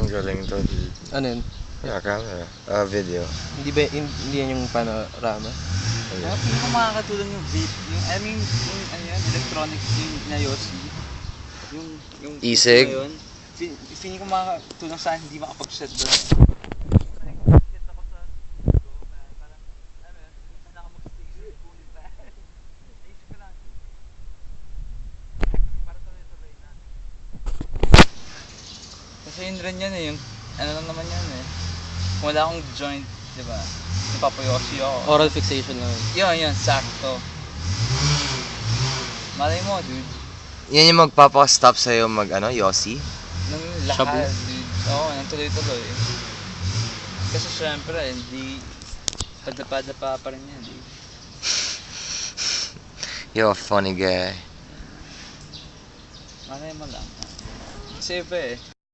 galing to, dude. Ano yun? Yeah, camera. Video. Hindi yan yung panorama? Ano, feeling ko makakatulong yung vape, yung ano yan, electronic yung na Yossi. Yung E-cig? na yun. Feeling ko makakatulong sa hindi makapag-set doon. Kasi yun rin yan yung ano lang naman yan kung wala akong joint, di ba? Napapayosi ako. Oral fixation lang yun. Yun, sakto. Malay mo, dude. Yan yung magpapastop sa'yo Yossi? Nang Shabu? lahat, dude. Oo, nang tuloy-tuloy. Kasi syempre, hindi padapa-dapa pa rin yan, dude. You're a funny guy. Malay mo lang. Safe